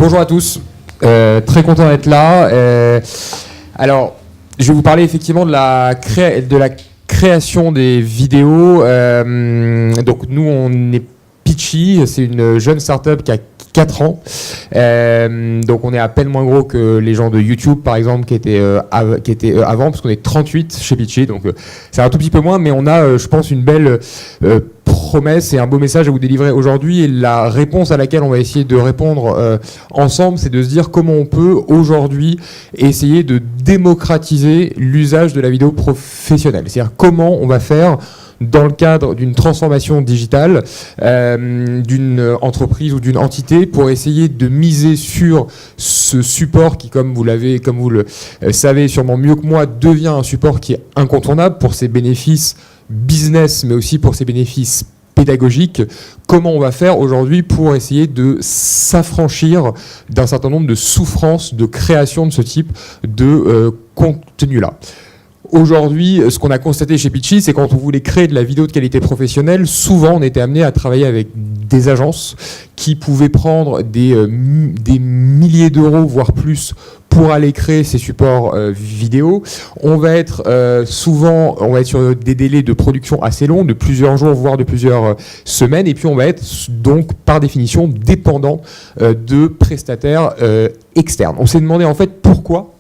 Bonjour à tous, très content d'être là. Alors, je vais vous parler effectivement de la création des vidéos. Donc nous, on est Pitchy, c'est une jeune startup qui a 4 ans. Donc on est à peine moins gros que les gens de YouTube par exemple qui étaient avant, parce qu'on est 38 chez Pitchy, donc c'est un tout petit peu moins, mais on a je pense une belle promesse et un beau message à vous délivrer aujourd'hui, et la réponse à laquelle on va essayer de répondre ensemble, c'est de se dire comment on peut aujourd'hui essayer de démocratiser l'usage de la vidéo professionnelle. C'est-à-dire comment on va faire dans le cadre d'une transformation digitale d'une entreprise ou d'une entité pour essayer de miser sur ce support qui, comme vous le savez sûrement mieux que moi, devient un support qui est incontournable pour ses bénéfices business, mais aussi pour ses bénéfices pédagogiques. Comment on va faire aujourd'hui pour essayer de s'affranchir d'un certain nombre de souffrances de création de ce type de contenu-là. Aujourd'hui, ce qu'on a constaté chez Pitchy, c'est quand on voulait créer de la vidéo de qualité professionnelle, souvent on était amené à travailler avec des agences qui pouvaient prendre des milliers d'euros, voire plus, pour aller créer ces supports vidéo. On va être sur des délais de production assez longs, de plusieurs jours, voire de plusieurs semaines, et puis on va être donc par définition dépendant de prestataires externes. On s'est demandé en fait pourquoi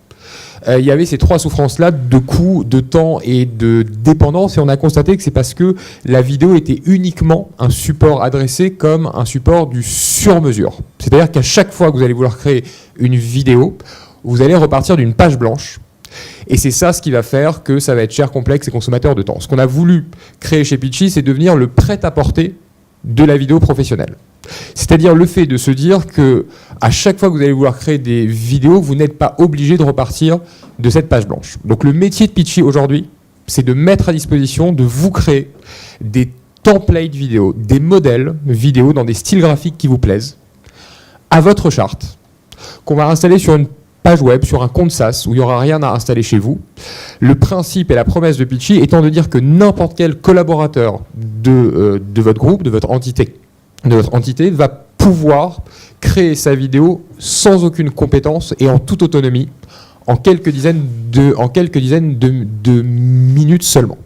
il y avait ces 3 souffrances-là de coût, de temps et de dépendance, et on a constaté que c'est parce que la vidéo était uniquement un support adressé comme un support du sur-mesure. C'est-à-dire qu'à chaque fois que vous allez vouloir créer une vidéo, vous allez repartir d'une page blanche. Et c'est ça ce qui va faire que ça va être cher, complexe et consommateur de temps. Ce qu'on a voulu créer chez Pitchy, c'est devenir le prêt-à-porter de la vidéo professionnelle. C'est-à-dire le fait de se dire que à chaque fois que vous allez vouloir créer des vidéos, vous n'êtes pas obligé de repartir de cette page blanche. Donc le métier de Pitchy aujourd'hui, c'est de mettre à disposition, de vous créer des templates vidéo, des modèles vidéo dans des styles graphiques qui vous plaisent, à votre charte, qu'on va installer sur une page web, sur un compte SaaS, où il n'y aura rien à installer chez vous. Le principe et la promesse de Pitchy étant de dire que n'importe quel collaborateur de votre groupe, de votre entité, va pouvoir créer sa vidéo sans aucune compétence et en toute autonomie, en quelques dizaines de minutes seulement.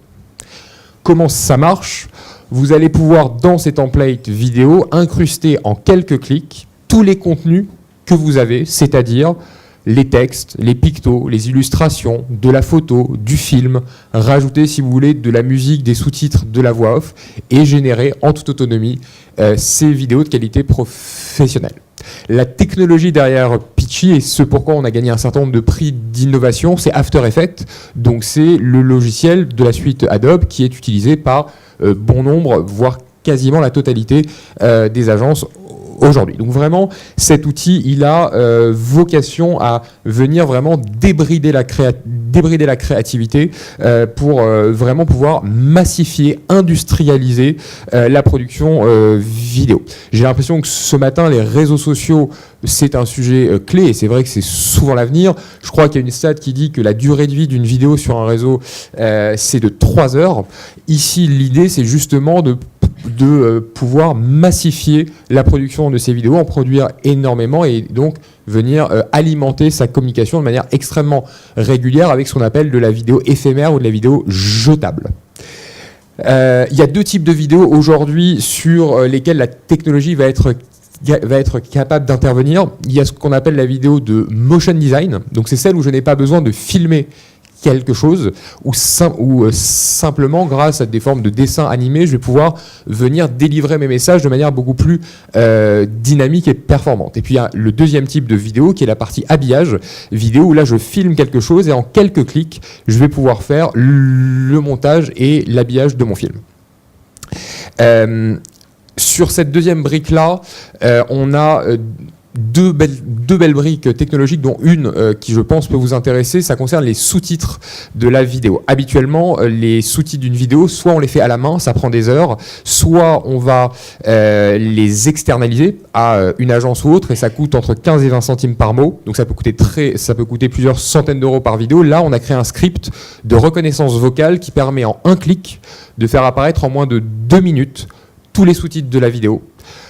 Comment ça marche ? Vous allez pouvoir, dans ces templates vidéo, incruster en quelques clics tous les contenus que vous avez, c'est-à-dire les textes, les pictos, les illustrations, de la photo, du film, rajouter si vous voulez de la musique, des sous-titres, de la voix off, et générer en toute autonomie ces vidéos de qualité professionnelle. La technologie derrière Pitchy, et ce pourquoi on a gagné un certain nombre de prix d'innovation, c'est After Effects. Donc c'est le logiciel de la suite Adobe qui est utilisé par bon nombre, voire quasiment la totalité des agences aujourd'hui. Donc vraiment, cet outil, il a vocation à venir vraiment débrider la créativité pour vraiment pouvoir massifier, industrialiser la production vidéo. J'ai l'impression que ce matin, les réseaux sociaux, c'est un sujet clé, et c'est vrai que c'est souvent l'avenir. Je crois qu'il y a une stat qui dit que la durée de vie d'une vidéo sur un réseau, c'est de 3 heures. Ici, l'idée, c'est justement de pouvoir massifier la production de ces vidéos, en produire énormément et donc venir alimenter sa communication de manière extrêmement régulière avec ce qu'on appelle de la vidéo éphémère ou de la vidéo jetable. Il y a 2 types de vidéos aujourd'hui sur lesquelles la technologie va être capable d'intervenir. Il y a ce qu'on appelle la vidéo de motion design, donc c'est celle où je n'ai pas besoin de filmer quelque chose, ou simplement grâce à des formes de dessin animé, je vais pouvoir venir délivrer mes messages de manière beaucoup plus dynamique et performante. Et puis il y a le deuxième type de vidéo qui est la partie habillage vidéo, où là je filme quelque chose et en quelques clics je vais pouvoir faire le montage et l'habillage de mon film. Sur cette deuxième brique là, on a deux belles briques technologiques, dont une qui, je pense, peut vous intéresser. Ça concerne les sous-titres de la vidéo. Habituellement, les sous-titres d'une vidéo, soit on les fait à la main, ça prend des heures, soit on va les externaliser à une agence ou autre, et ça coûte entre 15 et 20 centimes par mot. Donc ça peut coûter plusieurs centaines d'euros par vidéo. Là, on a créé un script de reconnaissance vocale qui permet en un clic de faire apparaître en moins de 2 minutes tous les sous-titres de la vidéo,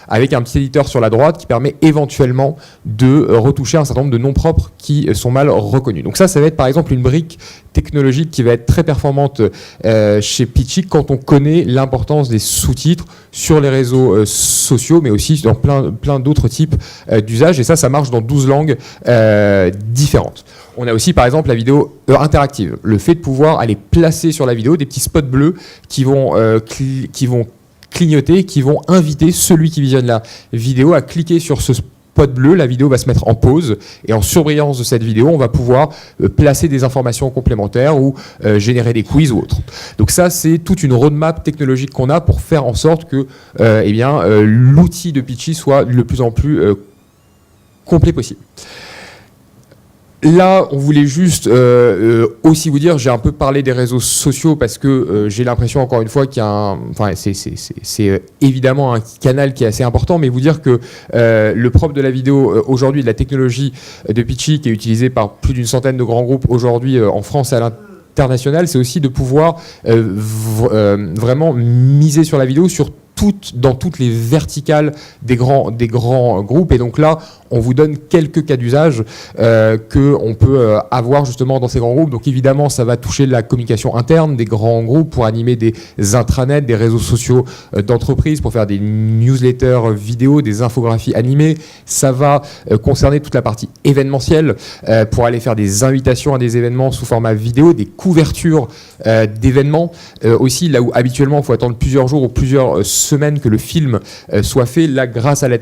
avec un petit éditeur sur la droite qui permet éventuellement de retoucher un certain nombre de noms propres qui sont mal reconnus. Donc ça va être par exemple une brique technologique qui va être très performante chez Pitchy quand on connaît l'importance des sous-titres sur les réseaux sociaux, mais aussi dans plein d'autres types d'usages. Et ça marche dans 12 langues différentes. On a aussi par exemple la vidéo interactive. Le fait de pouvoir aller placer sur la vidéo des petits spots bleus qui vont clignoter, qui vont inviter celui qui visionne la vidéo à cliquer sur ce spot bleu. La vidéo va se mettre en pause et en surbrillance de cette vidéo, on va pouvoir placer des informations complémentaires ou générer des quiz ou autres. Donc ça, c'est toute une roadmap technologique qu'on a pour faire en sorte que l'outil de Pitchy soit le plus en plus complet possible. Là, on voulait juste aussi vous dire, j'ai un peu parlé des réseaux sociaux parce que j'ai l'impression, encore une fois, qu'il y a c'est évidemment un canal qui est assez important, mais vous dire que le propre de la vidéo aujourd'hui, de la technologie de Pitchy, qui est utilisée par plus d'une centaine de grands groupes aujourd'hui en France et à l'international, c'est aussi de pouvoir vraiment miser sur la vidéo, dans toutes les verticales des grands groupes. Et donc là, on vous donne quelques cas d'usage qu'on peut avoir justement dans ces grands groupes. Donc évidemment, ça va toucher la communication interne des grands groupes pour animer des intranets, des réseaux sociaux d'entreprise, pour faire des newsletters vidéo, des infographies animées. Ça va concerner toute la partie événementielle pour aller faire des invitations à des événements sous format vidéo, des couvertures d'événements. Aussi, là où habituellement, il faut attendre plusieurs jours ou plusieurs semaines que le film soit fait, là, grâce à la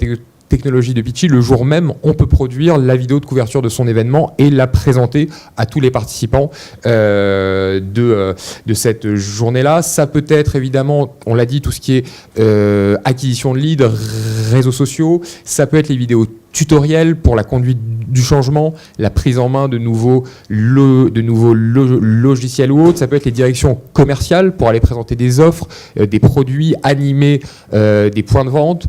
technologie de Pitchy, le jour même, on peut produire la vidéo de couverture de son événement et la présenter à tous les participants de cette journée-là. Ça peut être évidemment, on l'a dit, tout ce qui est acquisition de leads, réseaux sociaux. Ça peut être les vidéos tutoriels pour la conduite du changement, la prise en main de nouveaux logiciels ou autres. Ça peut être les directions commerciales pour aller présenter des offres, des produits, animer des points de vente.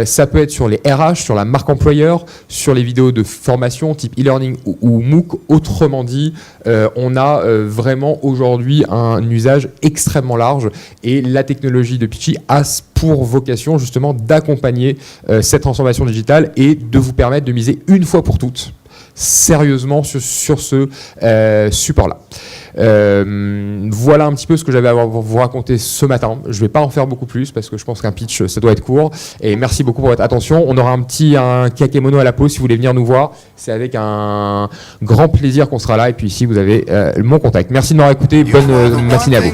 Ça peut être sur les RH, sur la marque employeur, sur les vidéos de formation type e-learning ou MOOC. Autrement dit, on a vraiment aujourd'hui un usage extrêmement large et la technologie de Pitchy a pour vocation justement d'accompagner cette transformation digitale et de vous permettre de miser une fois pour toutes sérieusement sur ce support-là. Voilà un petit peu ce que j'avais à vous raconter ce matin. Je ne vais pas en faire beaucoup plus parce que je pense qu'un pitch, ça doit être court. Et merci beaucoup pour votre attention. On aura un kakémono à la pause si vous voulez venir nous voir. C'est avec un grand plaisir qu'on sera là. Et puis ici, vous avez mon contact. Merci de m'avoir écouté. Bonne matinée à vous.